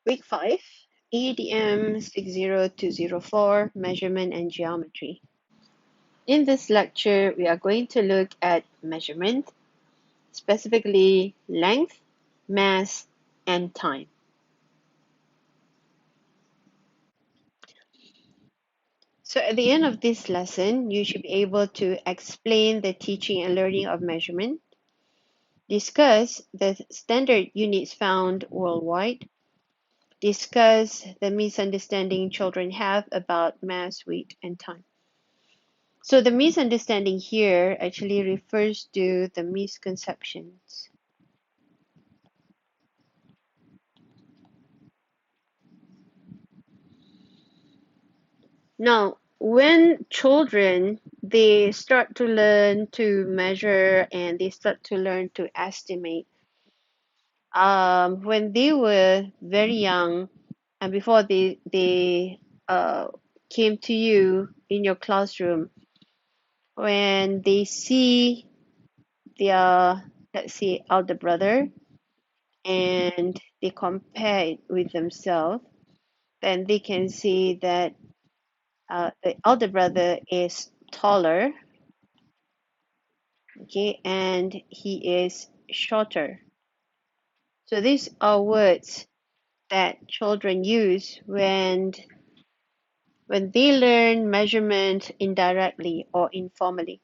Week 5, EDM 60204, Measurement and Geometry. In this lecture, we are going to look at measurement, specifically length, mass, and time. So at the end of this lesson, you should be able to explain the teaching and learning of measurement, discuss the standard units found worldwide, discuss the misunderstanding children have about mass, weight, and time. So the misunderstanding here actually refers to the misconceptions. Now, when children they start to learn to measure and they start to learn to estimate, when they were very young and before they came to you in your classroom, when they see their, let's say, elder brother and they compare it with themselves, then they can see that the elder brother is taller, okay, and he is shorter. So these are words that children use when they learn measurement indirectly or informally.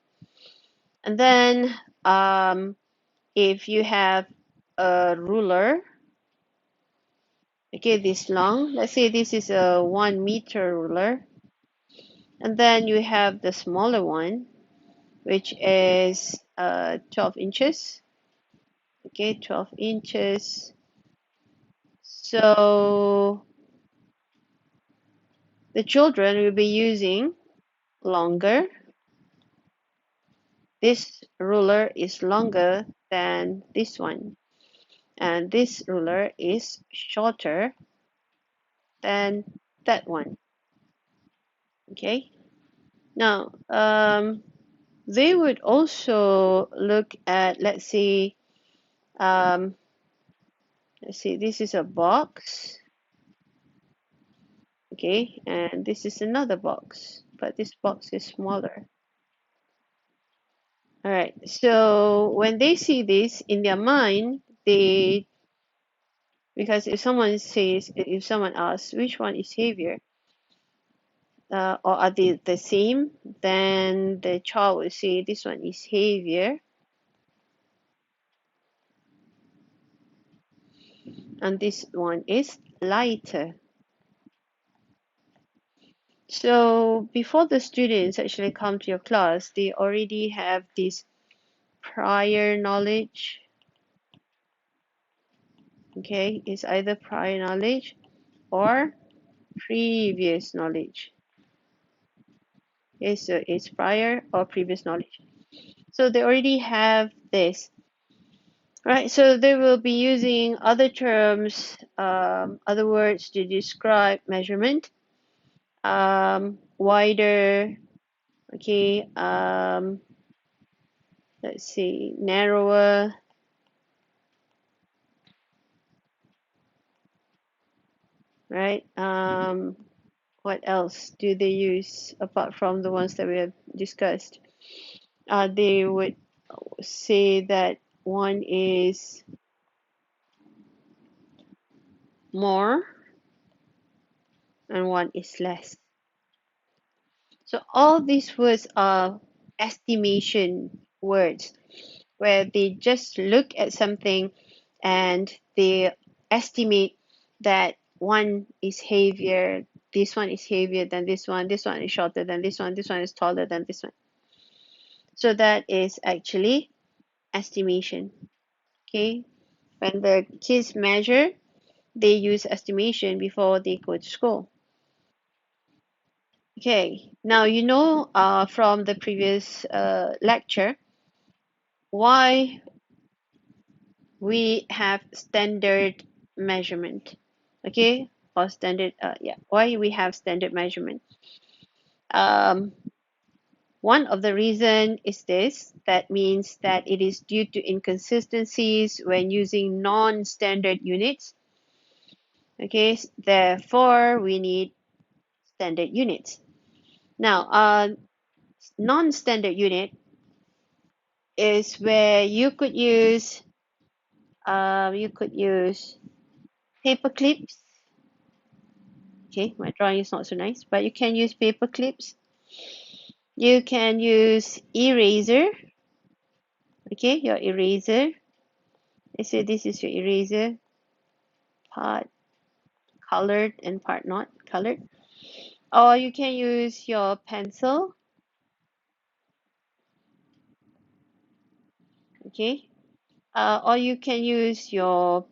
And then if you have a ruler, okay, this long, let's say this is a 1 meter ruler, and then you have the smaller one, which is 12 inches, okay, 12 inches. So the children will be using longer. This ruler is longer than this one, and this ruler is shorter than that one. Okay. Now, they would also look at, let's see, this is a box, okay, and this is another box, but this box is smaller. All right, so when they see this in their mind, because if someone asks which one is heavier, or are they the same, then the child will say this one is heavier and this one is lighter. So before the students actually come to your class, they already have this prior knowledge. Okay, it's either prior knowledge or previous knowledge. Okay, so it's prior or previous knowledge. So they already have this, right? So they will be using other terms, other words to describe measurement. Wider, okay, let's see, narrower, right? What else do they use apart from the ones that we have discussed? They would say that one is more and one is less. So all these words are estimation words where they just look at something and they estimate that one is heavier, this one is heavier than this one is shorter than this one is taller than this one. So that is actually estimation. Okay, when the kids measure, they use estimation before they go to school. Okay, now you know from the previous lecture why we have standard measurement. Okay, or standard, why we have standard measurement. Um, One of the reason is this, that means that it is due to inconsistencies when using non-standard units. Okay, therefore we need standard units. Now, non-standard unit is where you could use paper clips. Okay, my drawing is not so nice, but you can use paper clips. You can use eraser. Okay, your eraser. Let's say this is your eraser, part colored and part not colored. Or you can use your pencil. Okay, or you can use your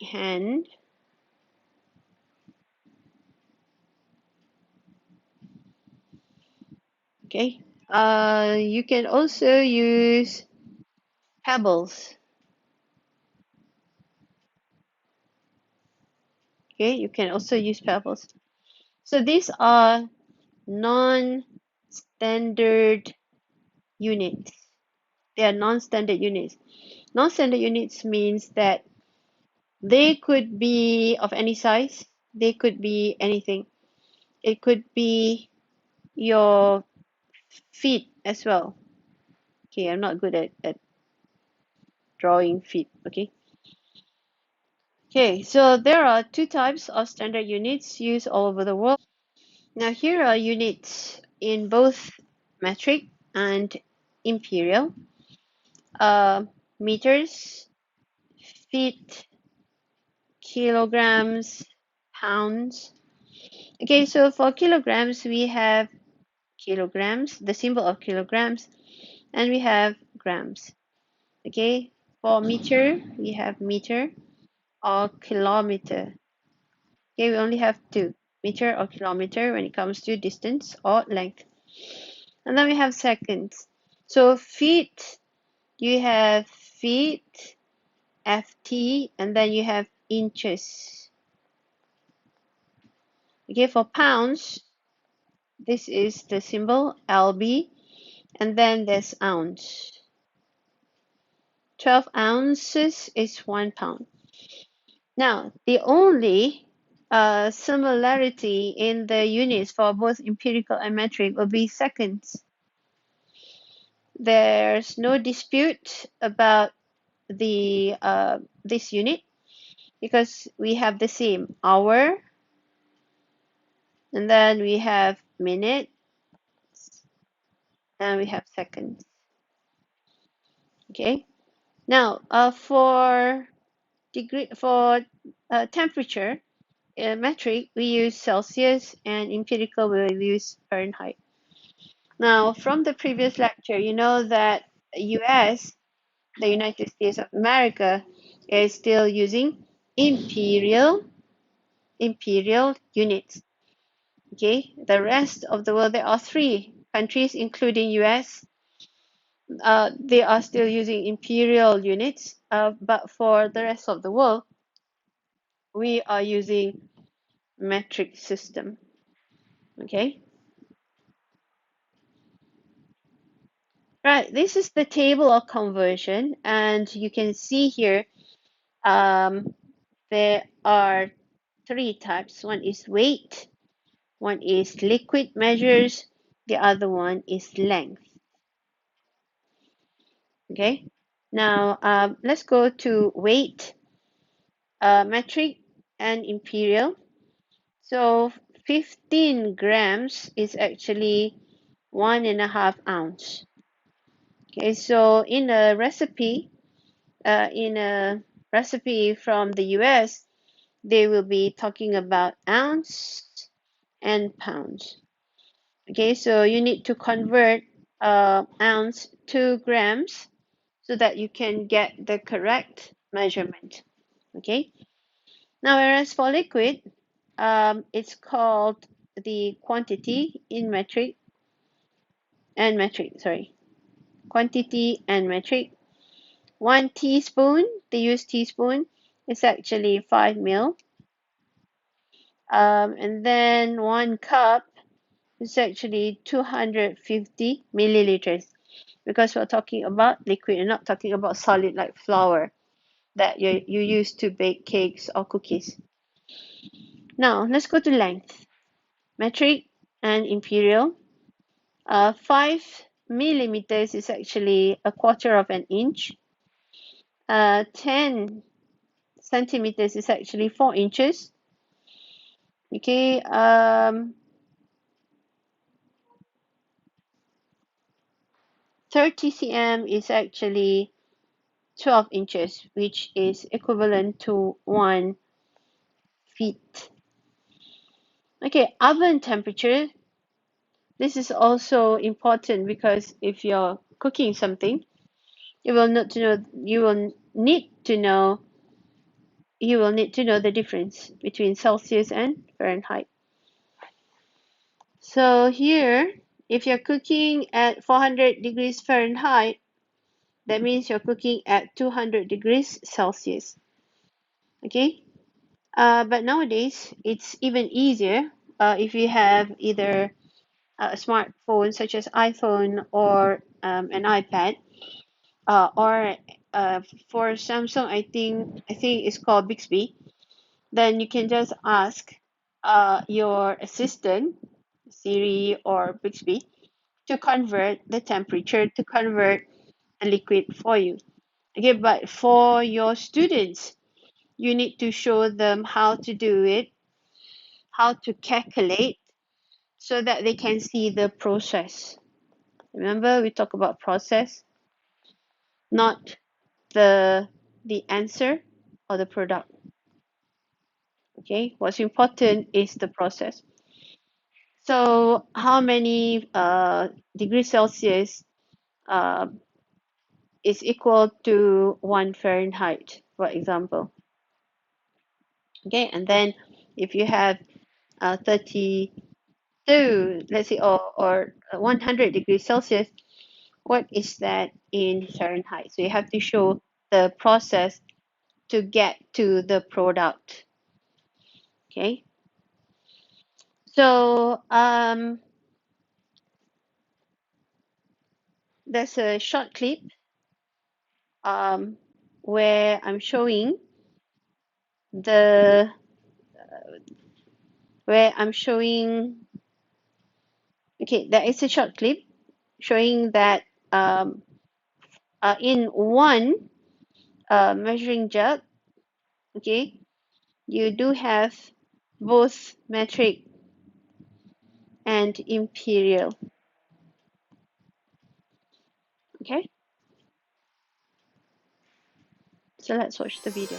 hand. Okay, you can also use pebbles. Okay, you can also use pebbles. So these are non-standard units. They are non-standard units. Non-standard units means that they could be of any size. They could be anything. It could be your feet as well. Okay, I'm not good at drawing feet. Okay. Okay, so there are two types of standard units used all over the world. Now here are units in both metric and imperial. Meters, feet, kilograms, pounds. Okay, so for kilograms, we have kilograms, the symbol of kilograms, and we have grams. Okay, for meter, we have meter or kilometer. Okay, we only have two, meter or kilometer when it comes to distance or length. And then we have seconds. So feet, you have feet, FT, and then you have inches. Okay, for pounds, this is the symbol LB, and then there's ounce. 12 ounces is 1 pound. Now, the only similarity in the units for both empirical and metric will be seconds. There's no dispute about the this unit because we have the same hour, and then we have minute, and we have seconds. Okay. Now, for degree for temperature metric, we use Celsius, and empirical we will use Fahrenheit. Now, from the previous lecture, you know that US, the United States of America, is still using imperial units. Okay, the rest of the world, there are three countries, including US. They are still using imperial units, but for the rest of the world, we are using metric system. Okay, right. This is the table of conversion, and you can see here there are three types. One is weight, one is liquid measures, the other one is length. Okay, now let's go to weight, metric, and imperial. So 15 grams is actually 1.5 ounce. Okay, so in a recipe from the US, they will be talking about ounce and pounds. Okay, so you need to convert ounce to grams so that you can get the correct measurement. Okay, now whereas for liquid, it's called the quantity in metric and metric, sorry, quantity and metric. 1 teaspoon, they use teaspoon, is actually 5 ml. And then 1 cup is actually 250 milliliters because we're talking about liquid and not talking about solid like flour that you use to bake cakes or cookies. Now, let's go to length. Metric and imperial. 5 millimeters is actually a quarter of an inch. 10 centimeters is actually 4 inches. Okay, 30 cm is actually 12 inches, which is equivalent to 1 feet. Okay, oven temperature. This is also important because if you're cooking something, you will need to know the difference between Celsius and Fahrenheit. So here, if you're cooking at 400 degrees Fahrenheit, that means you're cooking at 200 degrees Celsius. Okay, but nowadays it's even easier if you have either a smartphone such as iPhone or an iPad, or for Samsung, I think it's called Bixby. Then you can just ask your assistant, Siri or Bixby, to convert the temperature, to convert a liquid for you. Okay, but for your students, you need to show them how to do it, how to calculate, so that they can see the process. Remember, we talk about process, not the answer or the product. Okay, what's important is the process. So how many degrees Celsius uh, is equal to 1 Fahrenheit, for example? Okay, and then if you have 32, let's say, or 100 degrees Celsius, what is that in Fahrenheit? So you have to show the process to get to the product. Okay, so there's a short clip where I'm showing the okay, there is a short clip showing that in one measuring jug, okay, you do have both metric and imperial. Okay, so let's watch the video.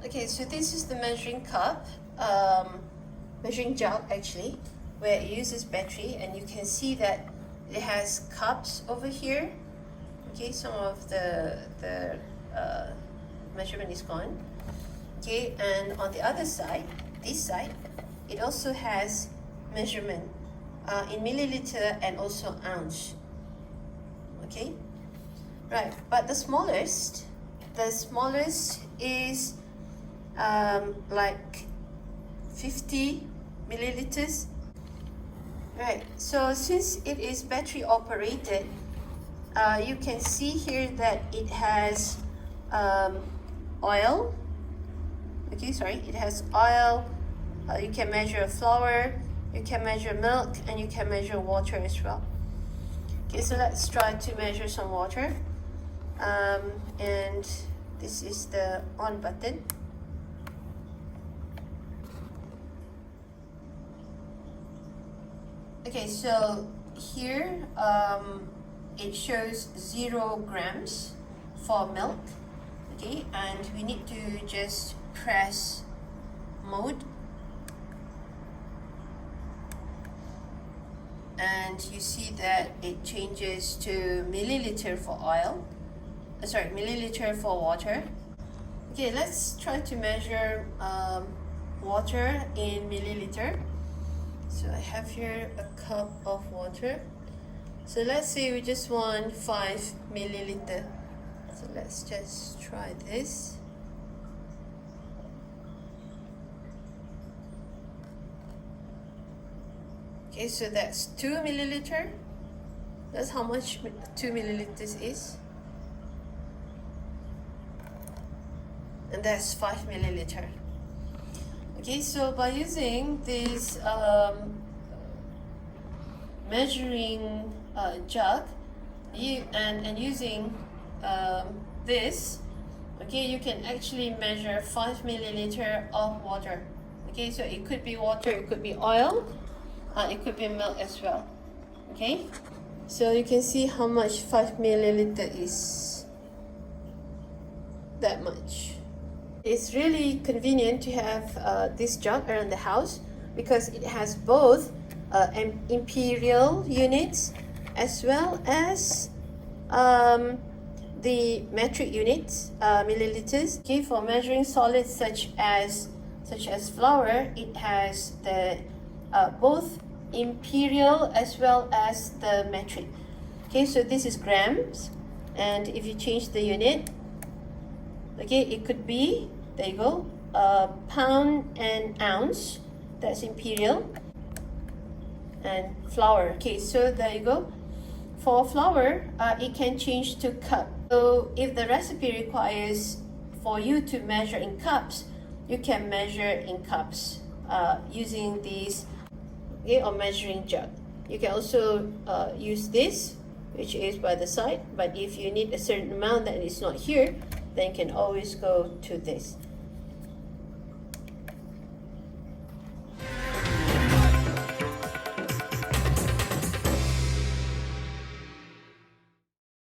Okay, so this is the measuring cup, measuring jug actually, where it uses battery, and you can see that it has cups over here. Okay, some of the measurement is gone. Okay, and on the other side, this side, it also has measurement in milliliter and also ounce. Okay, right, but the smallest is like 50 milliliters. Right, so since it is battery operated, you can see here that it has oil. Okay, sorry, it has oil. You can measure flour, you can measure milk, and you can measure water as well. Okay, so let's try to measure some water. And this is the on button. Okay, so here it shows 0 grams for milk. Okay, and we need to just press mode, and you see that it changes to milliliter for oil, milliliter for water. Okay, let's try to measure water in milliliter. So I have here a cup of water. So let's say we just want 5 milliliter. So let's just try this. Okay, so that's 2 milliliter. That's how much 2 milliliters is. And that's 5 milliliter. Okay, so by using this measuring jug and using this, okay, you can actually measure 5 milliliter of water. Okay, so it could be water, it could be oil, it could be milk as well. Okay, so you can see how much 5 milliliter is. That much. It's really convenient to have this jug around the house because it has both Imperial units as well as the metric units, milliliters. Okay, for measuring solids such as flour, it has the both Imperial as well as the metric. Okay, so this is grams, and if you change the unit, okay, it could be, there you go, pound and ounce, that's Imperial, and flour. Okay, so there you go. For flour, it can change to cup. So if the recipe requires for you to measure in cups, you can measure in cups using these, okay, or measuring jug. You can also use this, which is by the side, but if you need a certain amount that is not here, then you can always go to this.